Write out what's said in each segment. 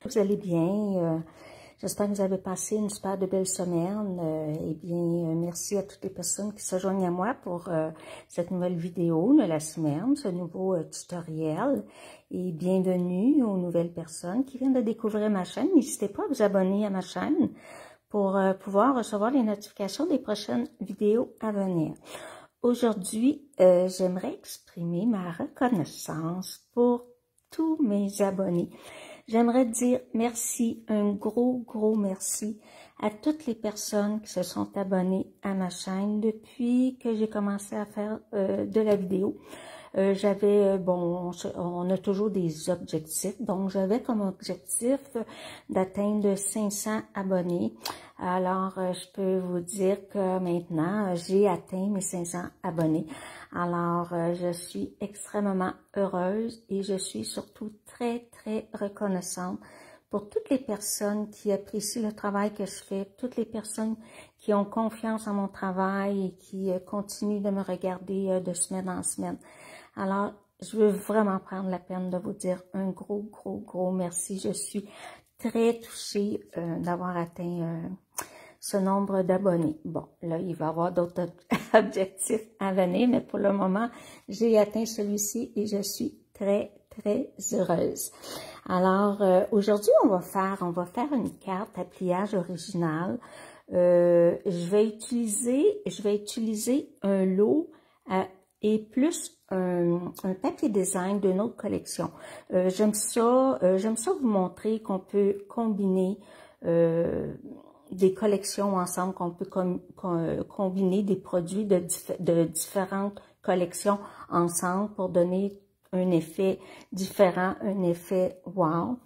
Vous allez bien. J'espère que vous avez passé une super de belle semaine. Merci à toutes les personnes qui se joignent à moi pour cette nouvelle vidéo de la semaine, ce nouveau tutoriel. Et bienvenue aux nouvelles personnes qui viennent de découvrir ma chaîne. N'hésitez pas à vous abonner à ma chaîne pour pouvoir recevoir les notifications des prochaines vidéos à venir. Aujourd'hui, j'aimerais exprimer ma reconnaissance pour tous mes abonnés. J'aimerais dire merci, un gros merci à toutes les personnes qui se sont abonnées à ma chaîne depuis que j'ai commencé à faire de la vidéo. On a toujours des objectifs, donc j'avais comme objectif d'atteindre 500 abonnés. Alors, je peux vous dire que maintenant, j'ai atteint mes 500 abonnés. Alors, je suis extrêmement heureuse et je suis surtout très reconnaissante pour toutes les personnes qui apprécient le travail que je fais, toutes les personnes qui ont confiance en mon travail et qui continuent de me regarder de semaine en semaine. Alors, je veux vraiment prendre la peine de vous dire un gros merci. Je suis très touchée d'avoir atteint ce nombre d'abonnés. Bon, là, il va y avoir d'autres objectifs à venir, mais pour le moment, j'ai atteint celui-ci et je suis très heureuse. Alors, aujourd'hui, on va faire une carte à pliage original. Je vais utiliser un lot et plus un papier design d'une autre collection. J'aime ça vous montrer qu'on peut combiner des collections ensemble, qu'on peut combiner des produits de différentes collections ensemble pour donner un effet différent, un effet wow.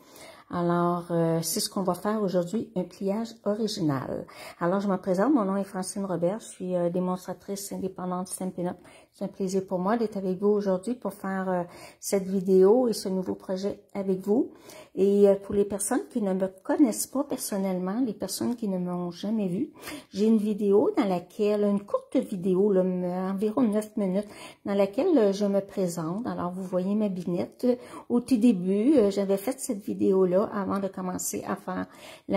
Alors, c'est ce qu'on va faire aujourd'hui, un pliage original. Alors, je me présente, mon nom est Francine Robert, je suis démonstratrice indépendante Stampin' Up. C'est un plaisir pour moi d'être avec vous aujourd'hui pour faire cette vidéo et ce nouveau projet avec vous. Et pour les personnes qui ne me connaissent pas personnellement, les personnes qui ne m'ont jamais vue, j'ai une vidéo dans laquelle, une courte vidéo, là, environ 9 minutes, dans laquelle je me présente. Alors, vous voyez ma binette. Au tout début, j'avais fait cette vidéo-là avant de commencer à faire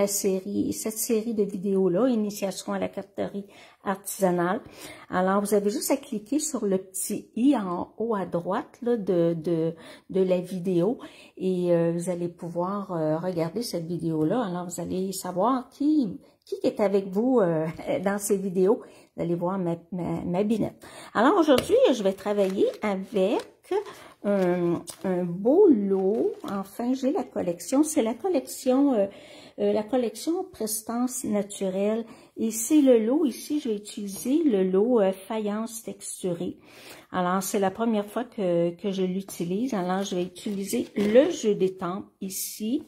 cette série de vidéos-là, Initiation à la carterie artisanale. Alors, vous avez juste à cliquer sur le petit i en haut à droite là, de la vidéo et vous allez pouvoir regarder cette vidéo-là. Alors, vous allez savoir qui est avec vous dans ces vidéos. Vous allez voir ma binette. Alors, aujourd'hui, je vais travailler avec un beau lot. Enfin, j'ai la collection. C'est la collection Prestance Naturelle. Et c'est le lot, ici, je vais utiliser le lot faïence texturée. Alors, c'est la première fois que je l'utilise. Alors, je vais utiliser le jeu d'étampes ici.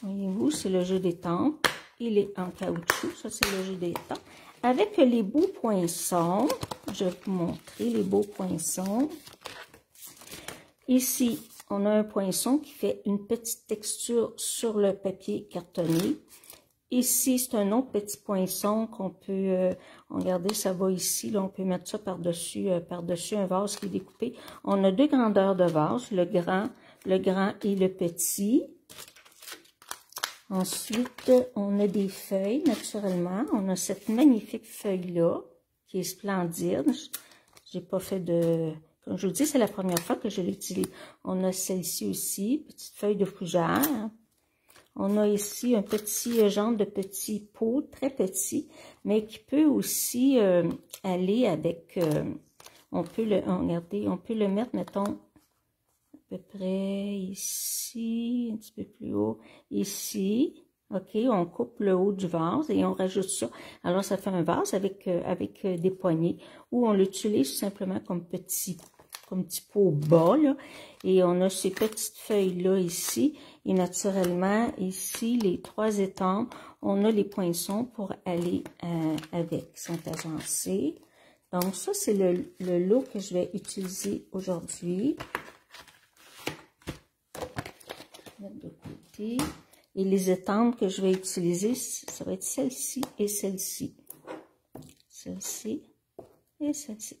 Voyez-vous, c'est le jeu d'étampes. Il est en caoutchouc, ça c'est le jeu d'étampes. Avec les beaux poinçons, je vais vous montrer les beaux poinçons. Ici, on a un poinçon qui fait une petite texture sur le papier cartonné. Ici, c'est un autre petit poinçon qu'on peut, regardez, ça va ici, là, on peut mettre ça par-dessus un vase qui est découpé. On a deux grandeurs de vase, le grand et le petit. Ensuite, on a des feuilles, naturellement. On a cette magnifique feuille-là, qui est splendide. J'ai pas fait de... Comme je vous dis, c'est la première fois que je l'utilise. On a celle-ci aussi, petite feuille de fougère. On a ici un petit genre de petit pot, très petit, mais qui peut aussi aller avec... regardez, on peut le mettre, mettons, à peu près ici, un petit peu plus haut, ici. OK, on coupe le haut du vase et on rajoute ça. Alors, ça fait un vase avec des poignées ou on l'utilise simplement comme petit pot bas, là. Et on a ces petites feuilles-là ici. Et naturellement, ici, les trois étampes, on a les poinçons pour aller avec. Ils sont agencés. Donc, ça, c'est le lot que je vais utiliser aujourd'hui. Mettre de côté. Et les étampes que je vais utiliser, ça va être celle-ci et celle-ci. Celle-ci et celle-ci.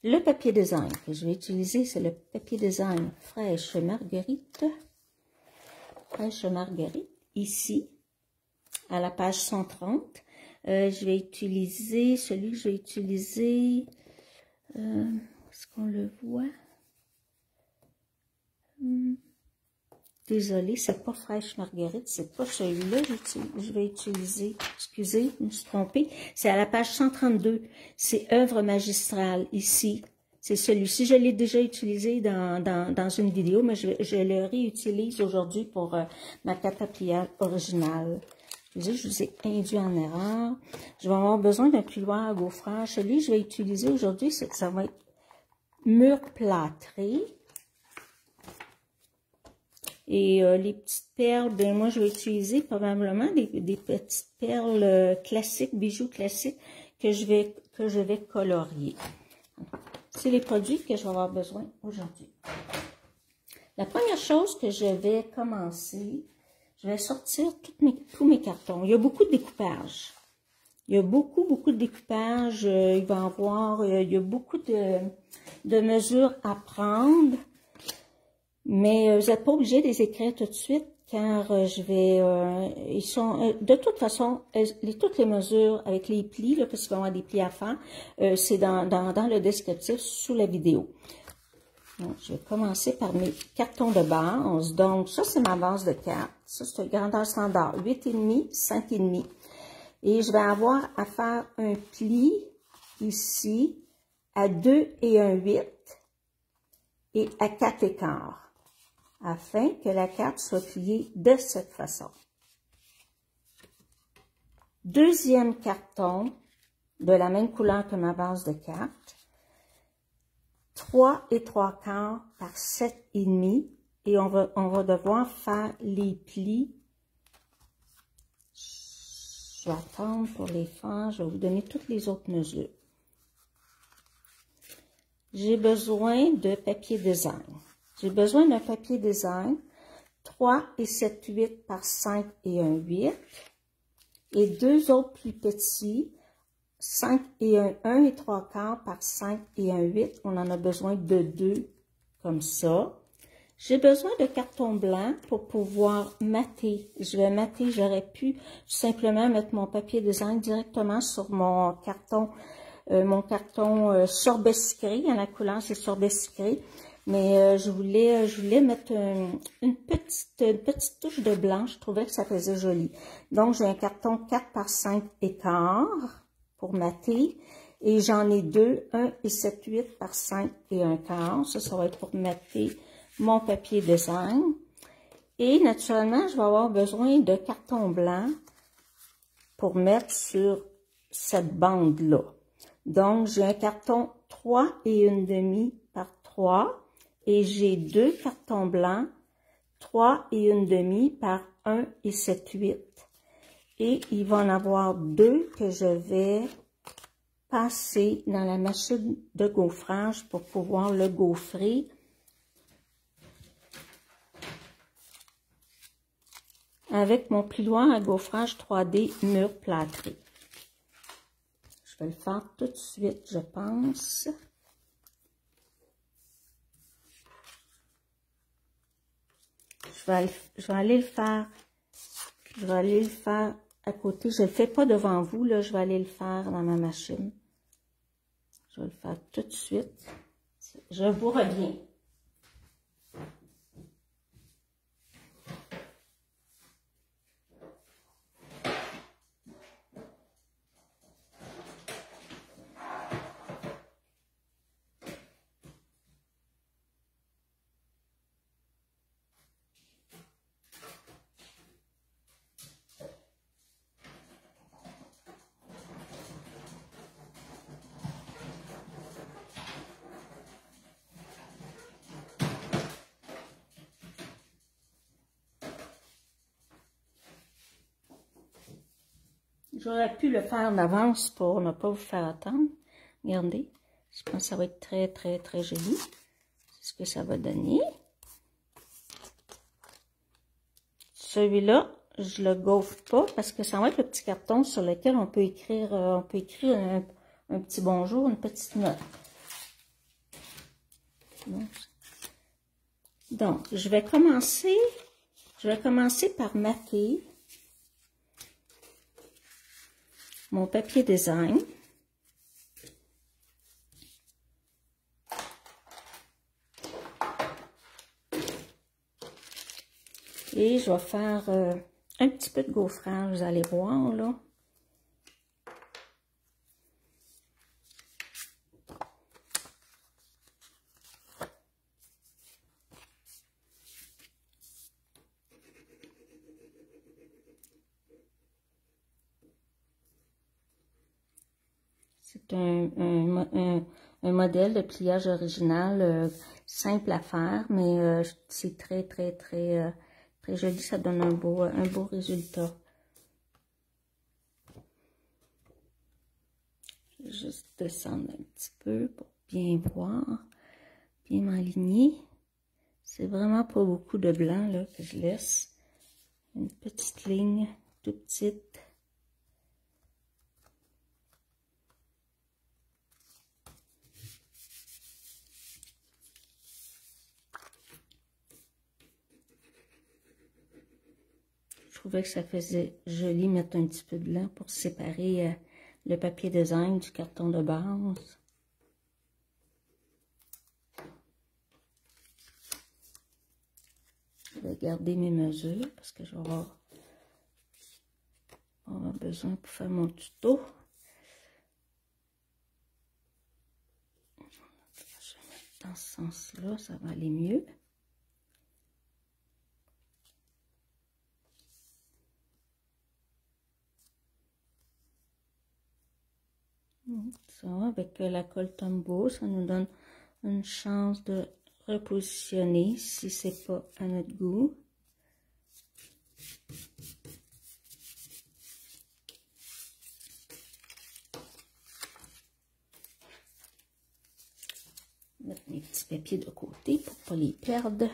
Le papier design que je vais utiliser, c'est le papier design Fraîche Marguerite. Fraîche Marguerite, ici, à la page 130. Je vais utiliser, celui que je vais utiliser, est-ce qu'on le voit? Désolée, c'est pas Fraîche Marguerite, c'est pas celui-là je vais utiliser. Excusez, je me suis trompée. C'est à la page 132. C'est œuvre magistrale, ici. C'est celui-ci. Je l'ai déjà utilisé dans une vidéo, mais je le réutilise aujourd'hui pour ma catapillage originale. Excusez, je vous ai induit en erreur. Je vais avoir besoin d'un pluoir à gaufrage. Celui que je vais utiliser aujourd'hui, ça va être mur plâtré. Et les petites perles, ben moi je vais utiliser probablement des petites perles classiques, bijoux classiques que je vais colorier. C'est les produits que je vais avoir besoin aujourd'hui. La première chose que je vais commencer, je vais sortir tous mes cartons. Il y a beaucoup de découpage. Il y a beaucoup de découpage. Il va y avoir, il y a beaucoup de mesures à prendre. Mais vous n'êtes pas obligé de les écrire tout de suite, car je vais, ils sont, de toute façon, toutes les mesures avec les plis, là, parce qu'il va y avoir des plis à faire, c'est dans le descriptif sous la vidéo. Donc, je vais commencer par mes cartons de base. Donc, ça, c'est ma base de cartes. Ça, c'est une grandeur standard, 8,5, 5,5. Et je vais avoir à faire un pli ici à 2 et un 8 et à 4 écarts, afin que la carte soit pliée de cette façon. Deuxième carton de la même couleur que ma base de cartes, 3 et 3 quarts par 7,5 et on va devoir faire les plis. Je vais attendre pour les faire, je vais vous donner toutes les autres mesures. J'ai besoin de papier design. J'ai besoin d'un papier design 3 et 7, 8 par 5 et 1, 8. Et deux autres plus petits, 5 et 1 et 3 quarts par 5 et 1, 8. On en a besoin de 2 comme ça. J'ai besoin de carton blanc pour pouvoir mater. Je vais mater, j'aurais pu simplement mettre mon papier design directement sur mon carton sorbet sucré. La couleur, c'est sorbet sucré. Mais je voulais mettre une petite touche de blanc. Je trouvais que ça faisait joli. Donc, j'ai un carton 4 par 5 écarts pour mater. Et j'en ai deux, 1 et 7, 8 par 5 et 1 quart. Ça va être pour mater mon papier design. Et naturellement, je vais avoir besoin de carton blanc pour mettre sur cette bande-là. Donc, j'ai un carton 3 et 1/2 par 3 et j'ai deux cartons blancs 3 et 1/2 par 1 et 7, 8. Et il va en avoir deux que je vais passer dans la machine de gaufrage pour pouvoir le gaufrer. Avec mon pliant à gaufrage 3D mur plâtré. Je vais le faire tout de suite, je pense. Je vais aller le faire. Je vais aller le faire à côté. Je ne le fais pas devant vous, là. Je vais aller le faire dans ma machine. Je vais le faire tout de suite. Je vous reviens. J'aurais pu le faire d'avance pour ne pas vous faire attendre. Regardez, je pense que ça va être très, très, très joli. C'est ce que ça va donner. Celui-là, je le gaufre pas parce que ça va être le petit carton sur lequel on peut écrire un petit bonjour, une petite note. Donc, je vais commencer par marquer mon papier design. Et je vais faire un petit peu de gaufrage, vous allez voir, là. C'est un modèle de pliage original simple à faire, mais c'est très joli. Ça donne un beau résultat. Je vais juste descendre un petit peu pour bien voir, bien m'aligner. C'est vraiment pas beaucoup de blanc là que je laisse. Une petite ligne tout petite. Je trouvais que ça faisait joli mettre un petit peu de blanc pour séparer le papier design du carton de base. Je vais garder mes mesures parce que je vais avoir besoin pour faire mon tuto. Je vais mettre dans ce sens-là, ça va aller mieux. Ça, avec la colle Tombow, ça nous donne une chance de repositionner si c'est pas à notre goût. Mettre mes petits papiers de côté pour pas les perdre.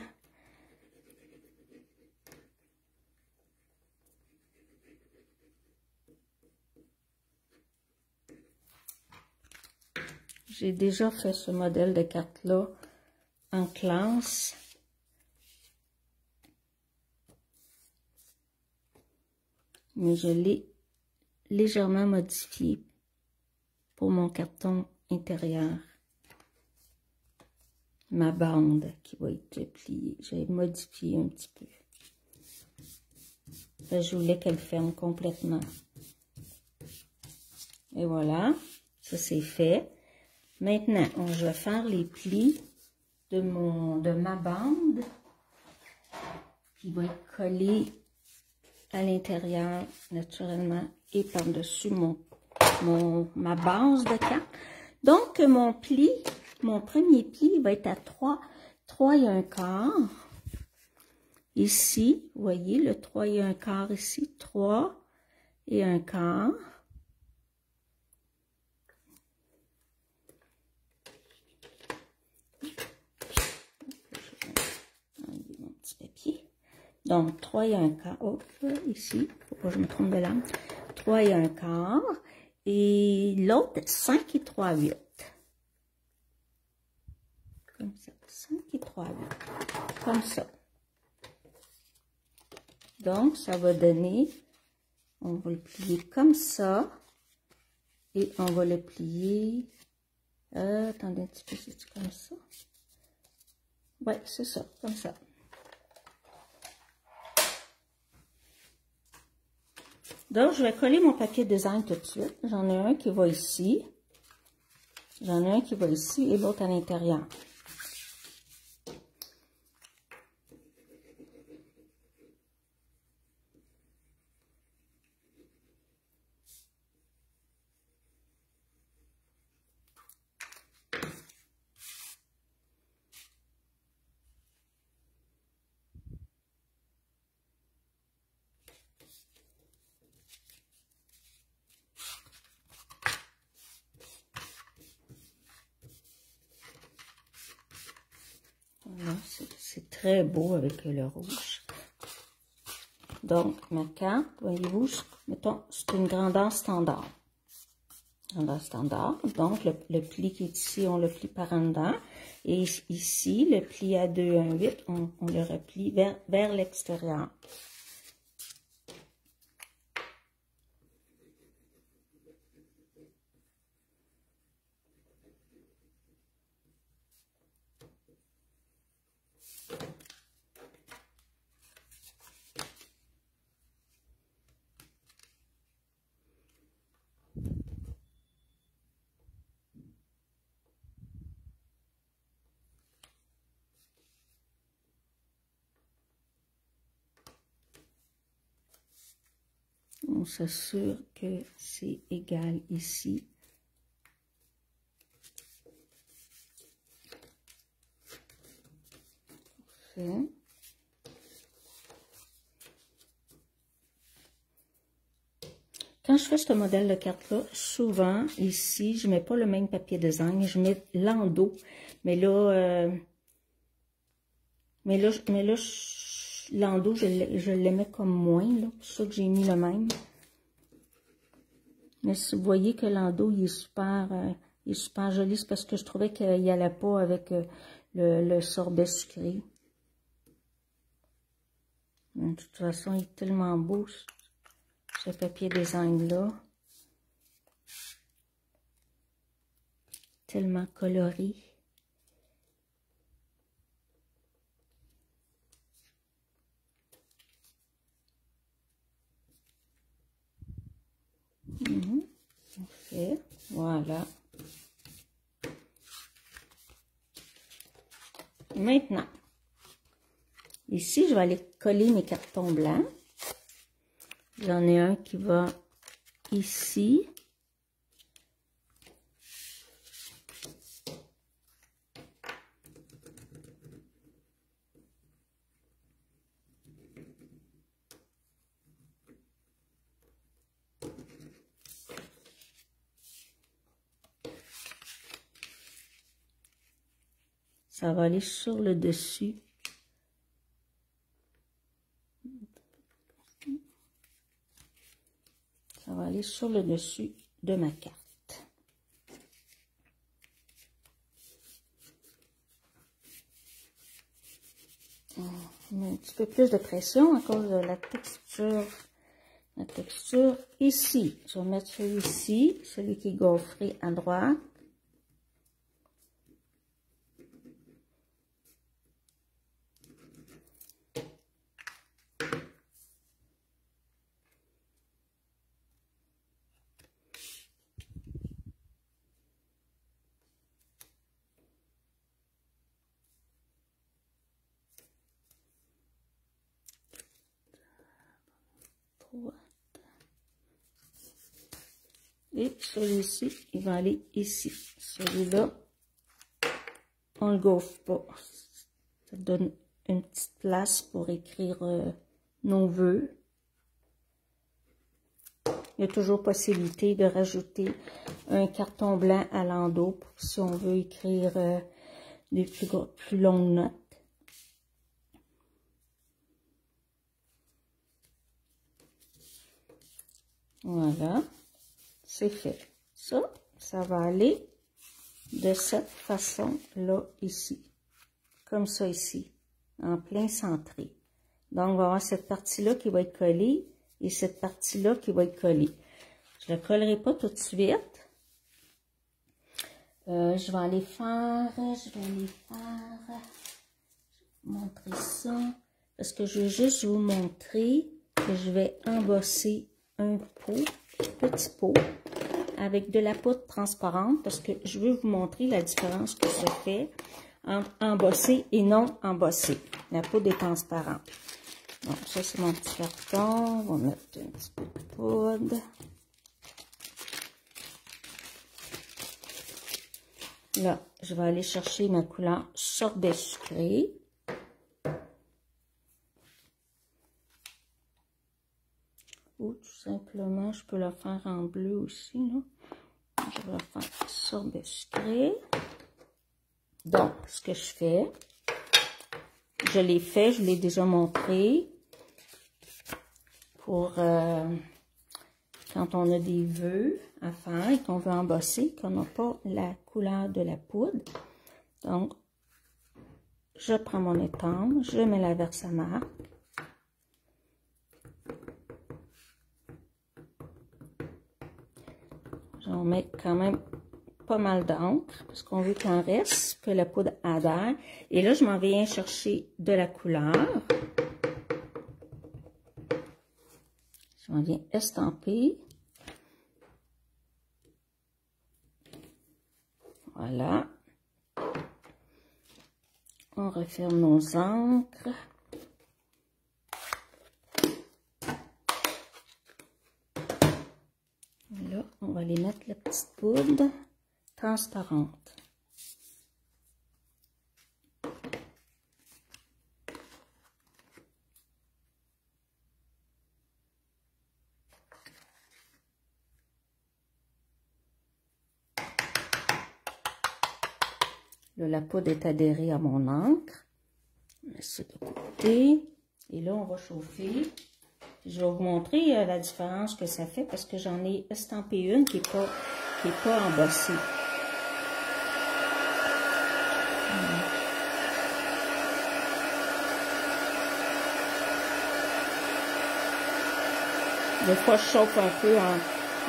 J'ai déjà fait ce modèle de carte-là en classe. Mais je l'ai légèrement modifié pour mon carton intérieur. Ma bande qui va être pliée. J'ai modifié un petit peu. Là, je voulais qu'elle ferme complètement. Et voilà, ça c'est fait. Maintenant, je vais faire les plis de ma bande qui va être collée à l'intérieur naturellement et par-dessus ma base de carte. Donc, mon premier pli va être à 3 et 1/4. Ici, vous voyez le 3 et 1/4 ici, 3 et 1/4. Donc, 3 et 1/4, hop, ici, faut pas que je me trompe de lame, 3 et 1/4, et l'autre, 5 et 3/8. Comme ça, 5 et 3/8, comme ça. Donc, ça va donner, on va le plier comme ça, et on va le plier, attendez un petit peu, c'est comme ça? Ouais, c'est ça, comme ça. Donc, je vais coller mon papier design tout de suite. J'en ai un qui va ici. J'en ai un qui va ici et l'autre à l'intérieur. C'est très beau avec le rouge. Donc, ma carte, voyez-vous, mettons, c'est une grandeur standard. Grandeur standard. Donc, le pli qui est ici, on le plie par en dedans. Et ici, le pli à 2, 1, 8, on le replie vers l'extérieur. On s'assure que c'est égal ici. Parfait. Quand je fais ce modèle de carte-là, souvent, ici, je ne mets pas le même papier design, je mets l'endos. Mais là, l'endos, je l'aimais comme moins, là, pour ça que j'ai mis le même. Mais si vous voyez que l'endos, il est super joli, c'est parce que je trouvais qu'il n'allait pas avec le sorbet sucré. De toute façon, il est tellement beau, ce papier design-là. Tellement coloré. Parfait. Voilà. Maintenant, ici, je vais aller coller mes cartons blancs. J'en ai un qui va ici. Ça va aller sur le dessus. Ça va aller sur le dessus de ma carte. On met un petit peu plus de pression à cause de la texture. La texture ici. Je vais mettre celui-ci, celui qui est gaufré à droite. Et celui-ci, il va aller ici. Celui-là, on le gaufre pas. Ça donne une petite place pour écrire nos vœux. Il y a toujours possibilité de rajouter un carton blanc à l'endos si on veut écrire des plus longues notes. Voilà, c'est fait. Ça va aller de cette façon-là ici. Comme ça ici, en plein centré. Donc, on va avoir cette partie-là qui va être collée et cette partie-là qui va être collée. Je ne le collerai pas tout de suite. Je vais aller faire, montrer ça, parce que je veux juste vous montrer que je vais embosser un petit pot, avec de la poudre transparente, parce que je veux vous montrer la différence que ça fait entre embossé et non embossé. La poudre est transparente. Bon, ça c'est mon petit carton, on va mettre un petit peu de poudre. Là, je vais aller chercher ma couleur sorbet sucré. Ou tout simplement, je peux la faire en bleu aussi, là. Je vais faire sorbet sucré. Donc, ce que je fais, je l'ai fait, je l'ai déjà montré. Pour quand on a des vœux à faire et qu'on veut embosser, qu'on n'a pas la couleur de la poudre. Donc, je prends mon étampe, je mets la Versamark. J'en mets quand même pas mal d'encre, parce qu'on veut qu'il en reste, que la poudre adhère. Et là, je m'en viens chercher de la couleur. Je m'en viens estamper. Voilà. On referme nos encres. Là, on va aller mettre la petite poudre transparente. Là, la poudre est adhérée à mon encre. On met ça de côté. Et là, on va chauffer. Je vais vous montrer la différence que ça fait parce que j'en ai estampé une qui est pas embossée. Des fois, je chauffe un peu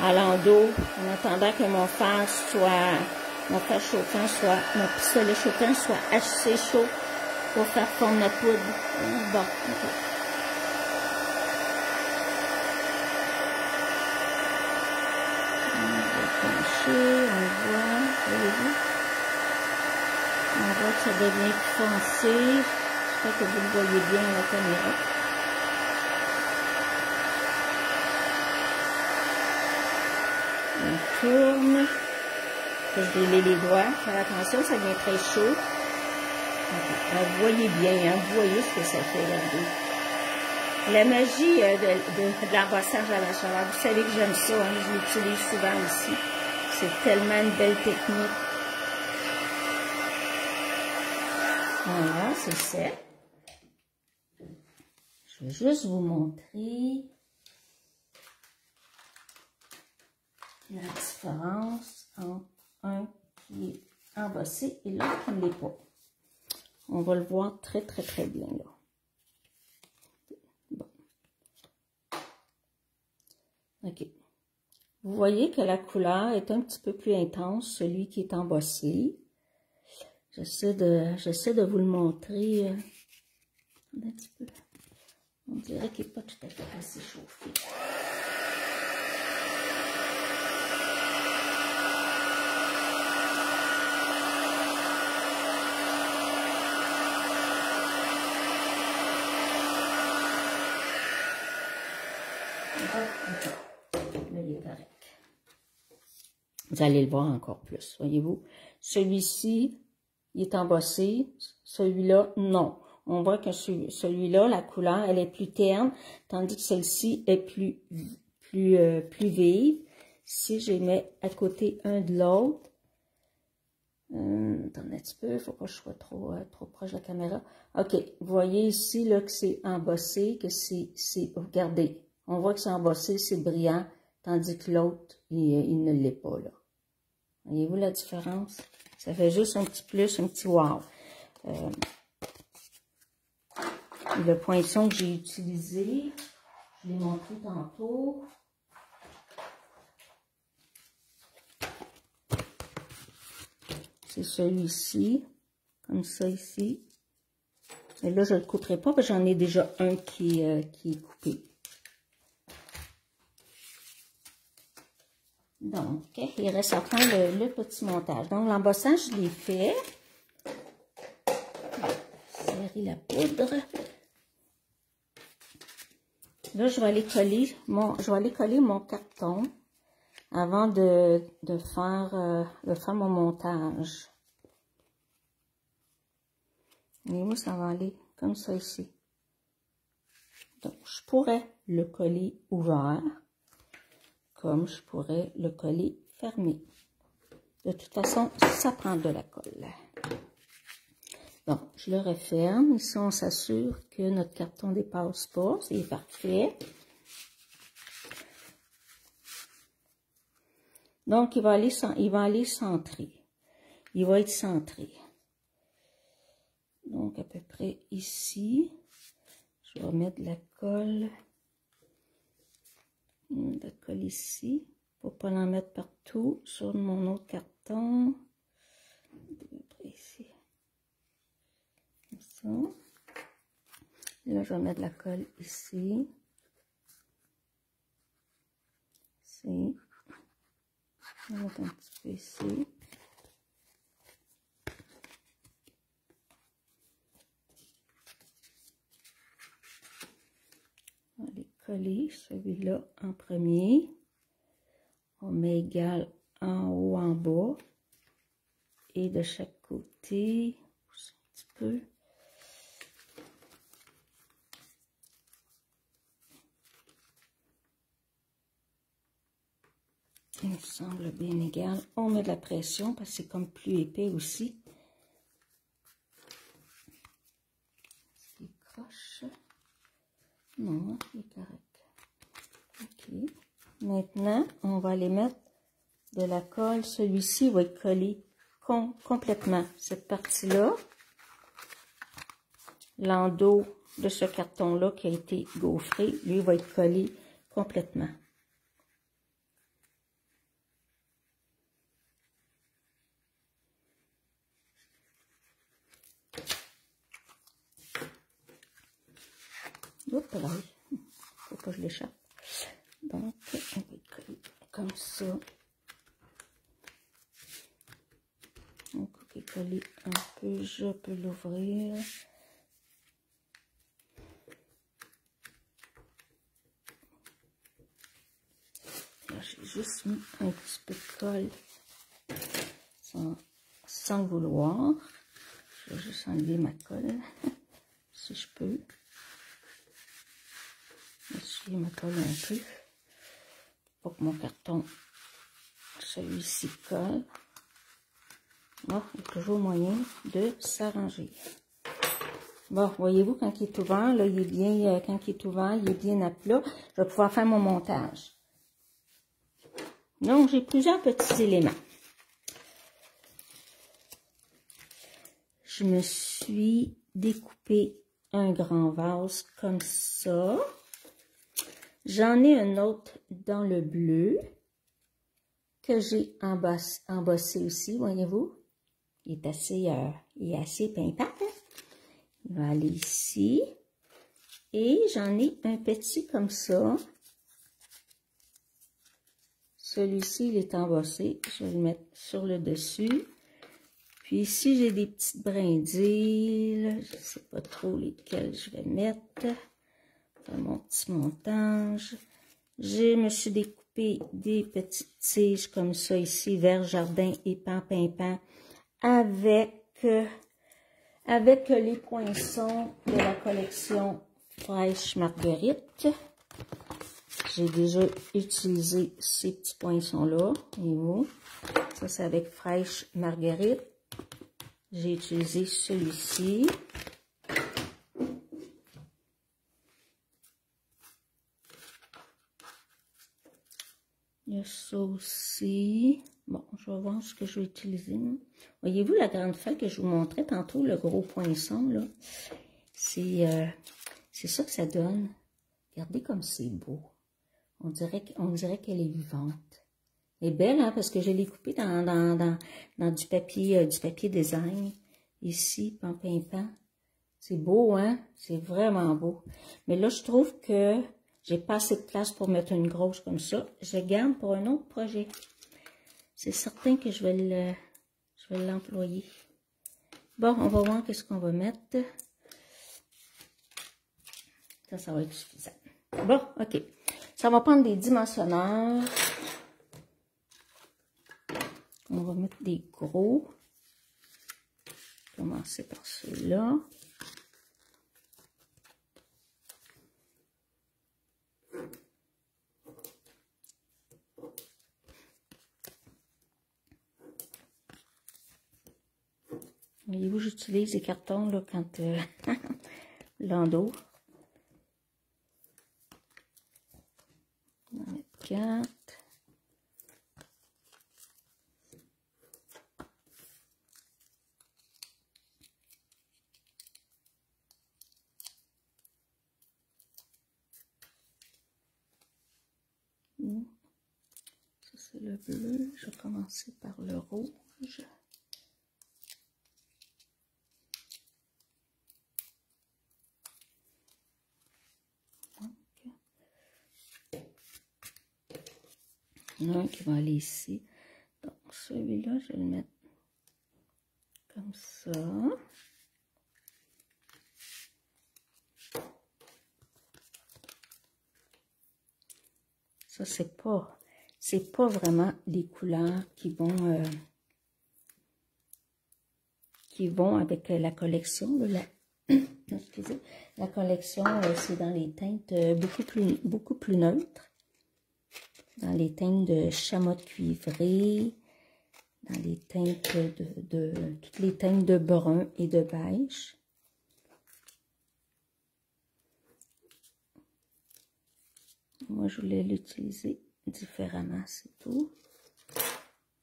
à l'endos en attendant que mon fer chauffant soit, mon pistolet chauffant soit assez chaud pour faire fondre la poudre. Bon, ok. On voit, voyez-vous, on voit que ça devient plus foncé. J'espère que vous le voyez bien à la caméra. On tourne. Je délaie les doigts. Faire attention, ça devient très chaud. Vous voyez bien, hein, vous voyez ce que ça fait, regardez. La magie de l'embossage à la chaleur, vous savez que j'aime ça, hein, je l'utilise souvent ici. C'est tellement une belle technique. Voilà, c'est ça. Je vais juste vous montrer la différence entre un qui est embossé et l'autre qui ne l'est pas. On va le voir très bien là. Bon. Ok. Vous voyez que la couleur est un petit peu plus intense, celui qui est embossé. J'essaie de vous le montrer. Un petit peu. On dirait qu'il n'est pas tout à fait assez chauffé. Là, il est correct. Vous allez le voir encore plus, voyez-vous. Celui-ci, il est embossé. Celui-là, non. On voit que celui-là, la couleur, elle est plus terne, tandis que celle-ci est plus vive. Si je les mets à côté un de l'autre, attendez un petit peu, il ne faut pas que je sois trop proche de la caméra. OK, vous voyez ici là, que c'est embossé, que c'est regardez, on voit que c'est embossé, c'est brillant, tandis que l'autre, il ne l'est pas là. Voyez-vous la différence? Ça fait juste un petit plus, un petit wow. Le poinçon que j'ai utilisé, je l'ai montré tantôt. C'est celui-ci, comme ça ici. Et là, je ne le couperai pas parce que j'en ai déjà un qui est coupé. Donc, il reste à faire le petit montage. Donc, l'embossage, je l'ai fait. Serrer la poudre. Là, je vais aller coller mon carton avant de faire mon montage. Et moi, ça va aller comme ça ici. Donc, je pourrais le coller ouvert, comme je pourrais le coller fermé. De toute façon, ça prend de la colle. Donc, je le referme. Ici, on s'assure que notre carton ne dépasse pas. C'est parfait. Donc, il va aller centrer. Il va être centré. Donc, à peu près ici, je vais mettre de la colle. De la colle ici, pour ne pas en mettre partout sur mon autre carton. À peu près ici. Comme ça. Là, je vais mettre de la colle ici. Ici. Je vais mettre un petit peu ici. On va aller coller celui-là en premier. On met égal en haut, en bas. Et de chaque côté, un petit peu. Il me semble bien égal. On met de la pression parce que c'est comme plus épais aussi. Il croche. Non, il est correct. Ok. Maintenant, on va aller mettre de la colle. Celui-ci va être collé complètement. Cette partie-là, l'endos de ce carton-là qui a été gaufré, lui va être collé complètement. Oups, là, faut pas que je l'échappe. Donc, on va coller comme ça. Donc, on va coller un peu, je peux l'ouvrir. Là, j'ai juste mis un petit peu de colle sans le vouloir. Je vais juste enlever ma colle, si je peux. Essuyer ma colle un peu pour que mon carton, celui-ci, colle. Bon, il y a toujours moyen de s'arranger. Bon, voyez-vous, quand il est ouvert, là, il est bien, quand il est ouvert, il est bien à plat. Je vais pouvoir faire mon montage. Donc, j'ai plusieurs petits éléments. Je me suis découpé un grand vase comme ça. J'en ai un autre dans le bleu que j'ai embossé aussi, voyez-vous. Il est assez pimpant. Hein? Il va aller ici. Et j'en ai un petit comme ça. Celui-ci, il est embossé. Je vais le mettre sur le dessus. Puis ici, j'ai des petites brindilles. Je ne sais pas trop lesquelles je vais mettre. Dans mon petit montage. Je me suis découpé des petites tiges comme ça ici, vert jardin et pan pimpant, avec les poinçons de la collection Fraîche Marguerite. J'ai déjà utilisé ces petits poinçons-là. Voyez-vous, ça c'est avec Fraîche Marguerite. J'ai utilisé celui-ci. Il y a ça aussi. Bon, je vais voir ce que je vais utiliser. Voyez-vous la grande feuille que je vous montrais tantôt, le gros poinçon, là? C'est ça que ça donne. Regardez comme c'est beau. On dirait qu'elle est vivante. Elle est belle, hein, parce que je l'ai coupée dans du papier design. Ici, pan pimpant. C'est beau, hein? C'est vraiment beau. Mais là, je trouve que j'ai pas assez de place pour mettre une grosse comme ça. Je garde pour un autre projet. C'est certain que je vais l'employer. Bon, on va voir qu'est-ce qu'on va mettre. Ça va être suffisant. Bon, ok. Ça va prendre des dimensionneurs. On va mettre des gros. Commencer par ceux-là. Voyez-vous, j'utilise les cartons là, quand l'endos. On va mettre 4. c'est le bleu. Je vais commencer par le rouge. Il y en a un qui va aller ici. Donc, celui-là, je vais le mettre comme ça. Ça, c'est pas vraiment les couleurs qui vont avec la collection. Excusez, la collection, c'est dans les teintes beaucoup plus neutres. Dans les teintes de chamotte cuivrée, dans les teintes toutes les teintes de brun et de beige. Moi, je voulais l'utiliser différemment, c'est tout.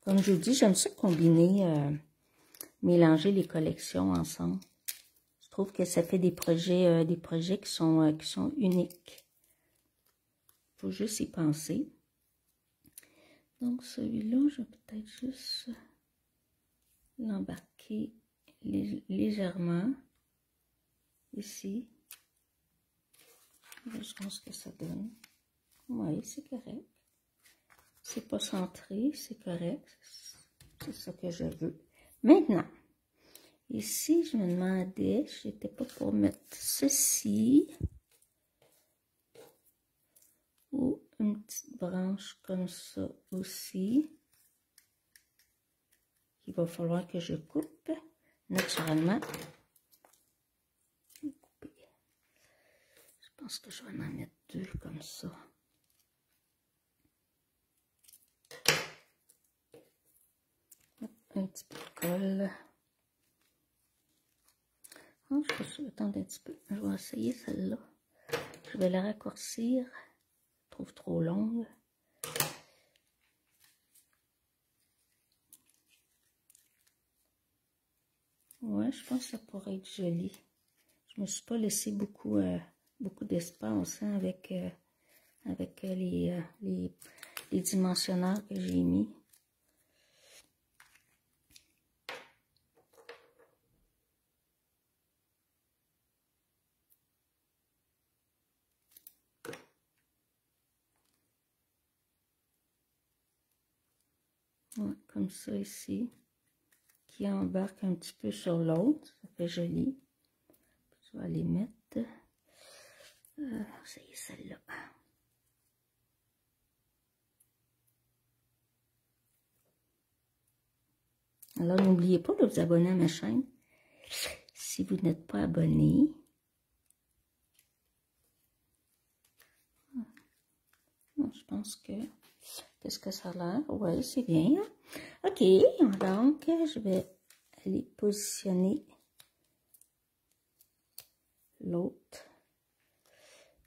Comme je vous dis, j'aime ça combiner, mélanger les collections ensemble. Je trouve que ça fait des projets qui sont uniques. Il faut juste y penser. Donc, celui-là, je vais peut-être juste l'embarquer légèrement ici. Je pense ce que ça donne. Oui, c'est correct. C'est pas centré, c'est correct. C'est ça que je veux. Maintenant, ici, je me demandais, je n'étais pas pour mettre ceci. Ou une petite branche comme ça aussi. Il va falloir que je coupe naturellement. Je pense que je vais en mettre deux comme ça. Un petit peu de colle. Oh, je suis sûre, attendez un petit peu. Je vais essayer celle-là. Je vais la raccourcir. Je trouve trop longue. Ouais, je pense que ça pourrait être joli. Je me suis pas laissé beaucoup d'espace hein, avec les dimensionneurs que j'ai mis. Ouais, comme ça ici, qui embarque un petit peu sur l'autre, ça fait joli. Puis je vais aller mettre, c'est celle-là. Alors n'oubliez pas de vous abonner à ma chaîne si vous n'êtes pas abonné. Je pense que, qu'est-ce que ça a l'air? Oui, c'est bien. Ok, donc je vais aller positionner l'autre.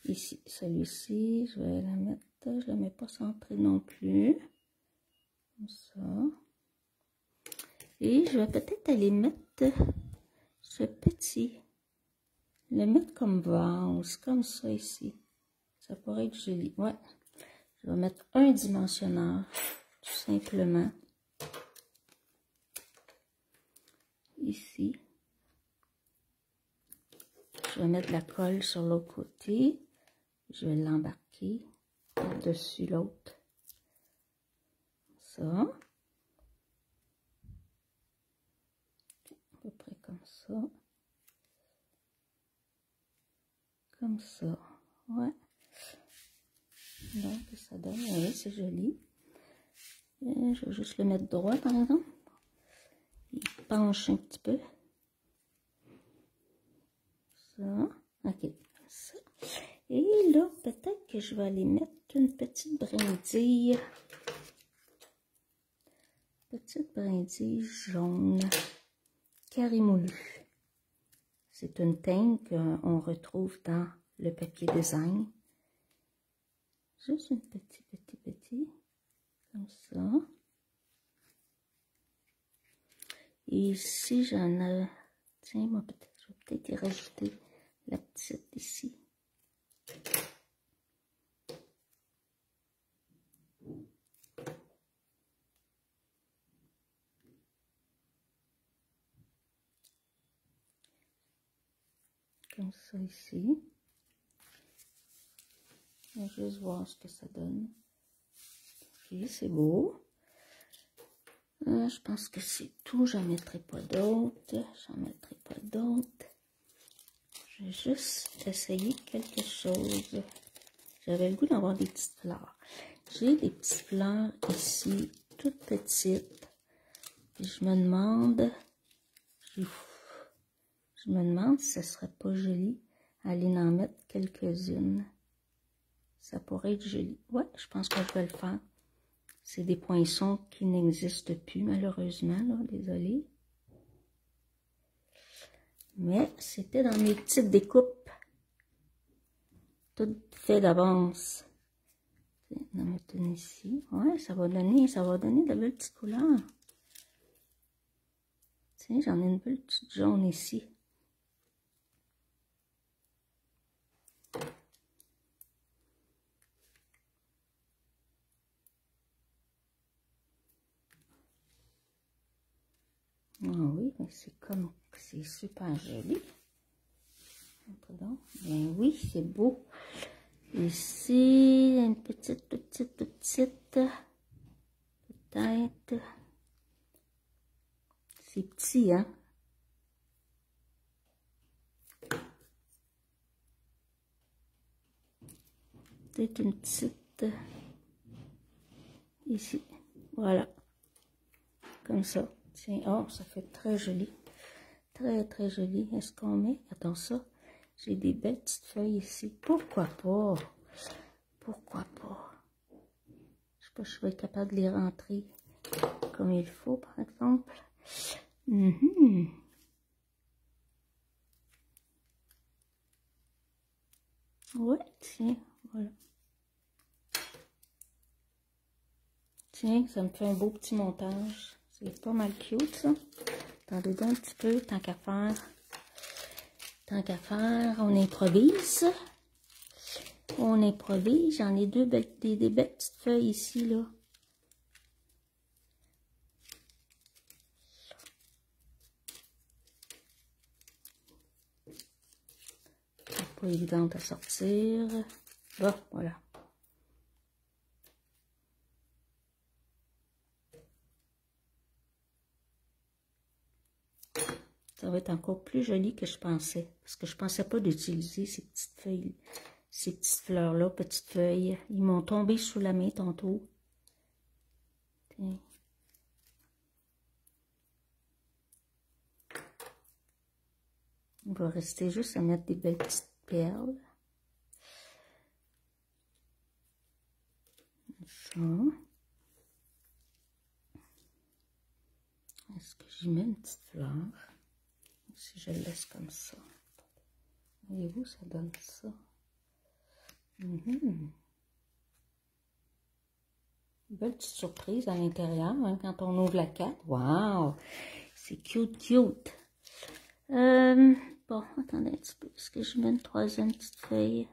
Ici, celui-ci, je vais la mettre, je la mets pas centrée non plus. Comme ça. Et je vais peut-être aller mettre ce petit, le mettre comme vase, comme ça ici. Ça pourrait être joli. Ouais. Je vais mettre un dimensionneur, tout simplement. Ici. Je vais mettre la colle sur l'autre côté. Je vais l'embarquer par-dessus l'autre. Ça. À peu près comme ça. Comme ça. Ouais. Donc, ça donne, oui, c'est joli. Et je vais juste le mettre droit, par exemple. Il penche un petit peu. Ça. Ok, comme ça. Et là, peut-être que je vais aller mettre une petite brindille. Petite brindille jaune. Carré moulu. C'est une teinte qu'on retrouve dans le papier design. Juste une petit, comme ça. Et ici, j'en ai... Tiens, moi, peut-être, je vais peut-être y rajouter la petite ici. comme ça ici. On va juste voir ce que ça donne. Ok, c'est beau. Je pense que c'est tout. J'en mettrai pas d'autres. Je vais juste essayer quelque chose. J'avais le goût d'avoir des petites fleurs. J'ai des petites fleurs ici, toutes petites. Et je me demande si ce serait pas joli aller en mettre quelques-unes. Ça pourrait être joli. Ouais, je pense que je vais le faire. C'est des poinçons qui n'existent plus, malheureusement, là, désolé. Mais c'était dans mes petites découpes. Tout fait d'avance. On va mettre une ici. Ouais, ça va donner de la belle petite couleur. Tiens, j'en ai une belle petite jaune ici. Ah oui, mais c'est super joli. Pardon. Bien oui, c'est beau. Ici, une petite. Peut-être. C'est petit, hein? Peut-être une petite. Ici. Voilà. Comme ça. Tiens, oh, ça fait très joli. Très joli. Est-ce qu'on met? Attends ça. J'ai des belles petites feuilles ici. Pourquoi pas? Pourquoi pas? Je sais pas si je vais être capable de les rentrer comme il faut, par exemple. Ouais, tiens, voilà. Tiens, ça me fait un beau petit montage. C'est pas mal cute, ça. Attendez donc un petit peu, tant qu'à faire. On improvise. J'en ai des belles petites feuilles ici, là. C'est pas évident à sortir. Bon, voilà. Ça va être encore plus joli que je pensais. Parce que je pensais pas d'utiliser ces petites feuilles, ces petites fleurs-là, petites feuilles. Ils m'ont tombé sous la main tantôt. Tiens. On va rester juste à mettre des belles petites perles. Ça. Est-ce que j'y mets une petite fleur? Si je le laisse comme ça. Voyez-vous, ça donne ça. Belle petite surprise à l'intérieur, hein, quand on ouvre la carte. Waouh! C'est cute. Bon, attendez un petit peu. Est-ce que je mets une troisième petite feuille?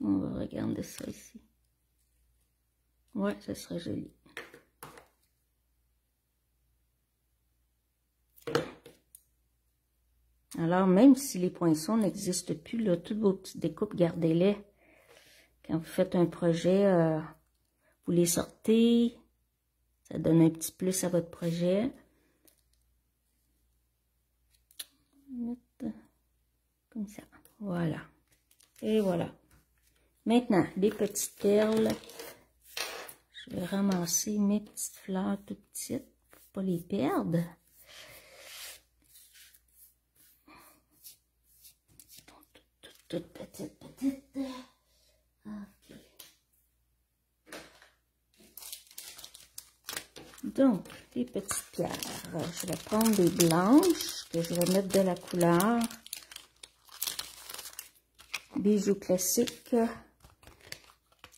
On va regarder ça ici. Ouais, ça serait joli. Alors, même si les poinçons n'existent plus, là, toutes vos petites découpes, gardez-les. Quand vous faites un projet, vous les sortez. Ça donne un petit plus à votre projet. Mettre comme ça. Voilà. Et voilà. Maintenant, les petites perles. Je vais ramasser mes petites fleurs toutes petites pour ne pas les perdre. Toutes petites. Ok. Donc, les petites pierres. Je vais prendre des blanches que je vais mettre de la couleur. Bijoux classiques.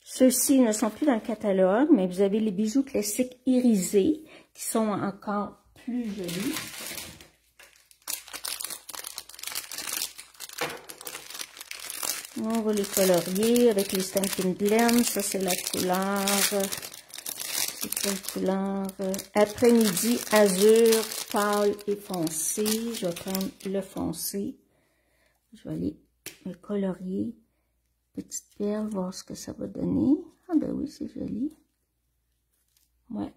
Ceux-ci ne sont plus dans le catalogue, mais vous avez les bijoux classiques irisés qui sont encore plus jolis. On va les colorier avec les Stampin' Blend. Ça, c'est la couleur. C'est quelle couleur? Après-midi, azur, pâle et foncé. Je vais prendre le foncé. Je vais aller me colorier. Petite perle, voir ce que ça va donner. Ah ben oui, c'est joli. Ouais.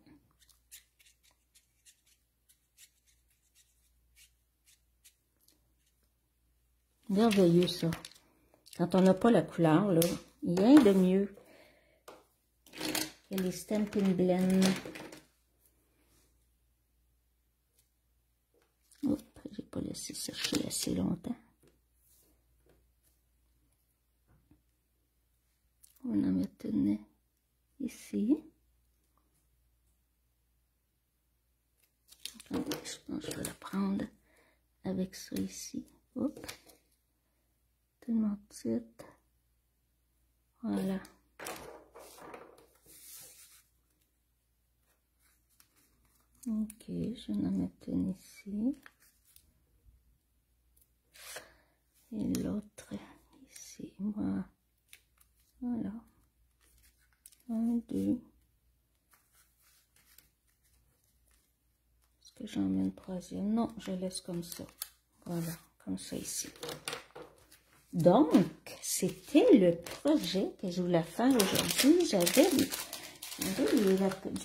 Merveilleux, ça. Quand on n'a pas la couleur, là, il y a rien de mieux que les Stampin' Blend. Oups, j'ai pas laissé sécher assez longtemps. On en met une ici. Attendez, je pense que je vais la prendre avec ça ici. Oups. Tellement petite. Voilà. Ok, je vais en mettre une ici. Et l'autre ici. Voilà. Voilà. 1, 2. Est-ce que j'en mets une troisième? Non, je laisse comme ça. Voilà, comme ça ici. Donc, c'était le projet que je voulais faire aujourd'hui. J'avais du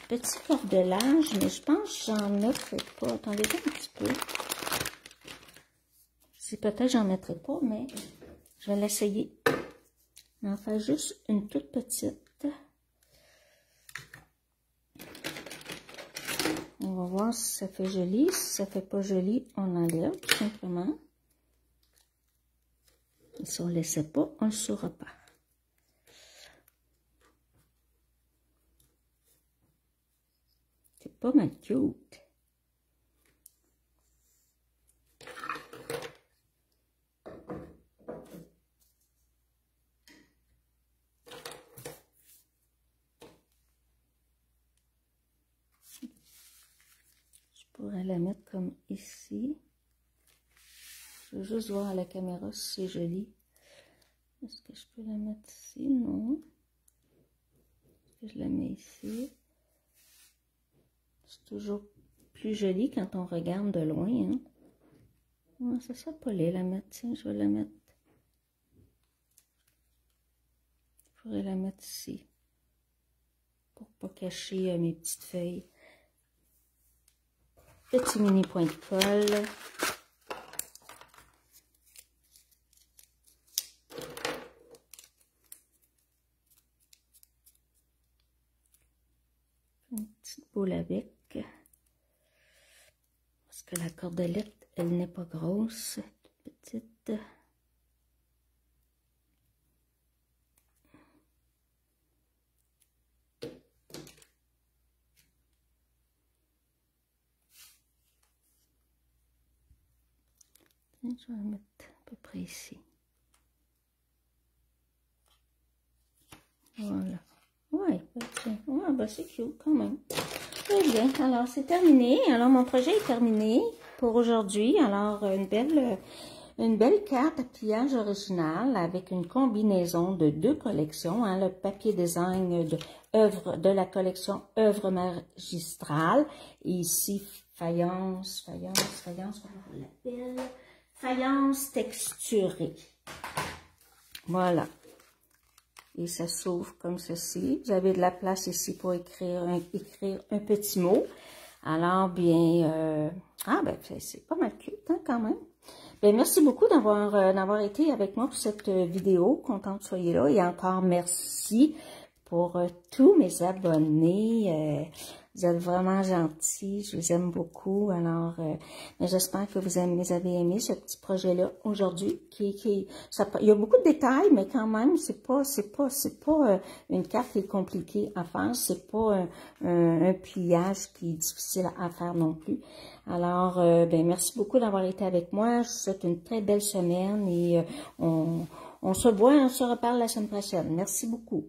petit cordelage, mais je pense que j'en mettrai pas. Attendez un petit peu. Si peut-être j'en mettrai pas, mais je vais l'essayer. On en fait juste une toute petite. On va voir si ça fait joli. Si ça fait pas joli, on enlève tout simplement. Et si on ne laissait pas, on ne le saura pas. C'est pas mal cute. Je pourrais la mettre comme ici. Je veux juste voir à la caméra si c'est joli. Est-ce que je peux la mettre ici? Non. Est-ce que je la mets ici? C'est toujours plus joli quand on regarde de loin. Hein? Ouais, ça serait pas laid la mettre. Tiens, je vais la mettre. Je pourrais la mettre ici. Pour pas cacher mes petites feuilles. Petit mini point de colle. Une petite boule avec. Parce que la cordelette, elle n'est pas grosse. Toute petite. Je vais la mettre à peu près ici. Voilà. Ouais, bah c'est cute quand même. Très bien. Alors, c'est terminé. Alors, mon projet est terminé pour aujourd'hui. Alors, une belle carte à pliage originale avec une combinaison de 2 collections. Hein, le papier design de la collection œuvre magistrale. Et ici, faïence, comment on l'appelle? Faïence texturée. Voilà. Et ça s'ouvre comme ceci. Vous avez de la place ici pour écrire un petit mot. Alors, bien, ben, c'est pas mal cute, hein, quand même. Bien, merci beaucoup d'avoir été avec moi pour cette vidéo. Contente que vous soyez là. Et encore merci pour tous mes abonnés. Vous êtes vraiment gentils. Je vous aime beaucoup. Alors, j'espère que vous avez aimé ce petit projet-là aujourd'hui. Il y a beaucoup de détails, mais quand même, c'est pas une carte qui est compliquée à faire. C'est pas un pliage qui est difficile à faire non plus. Alors, ben, merci beaucoup d'avoir été avec moi. Je vous souhaite une très belle semaine et on se voit et on se reparle la semaine prochaine. Merci beaucoup.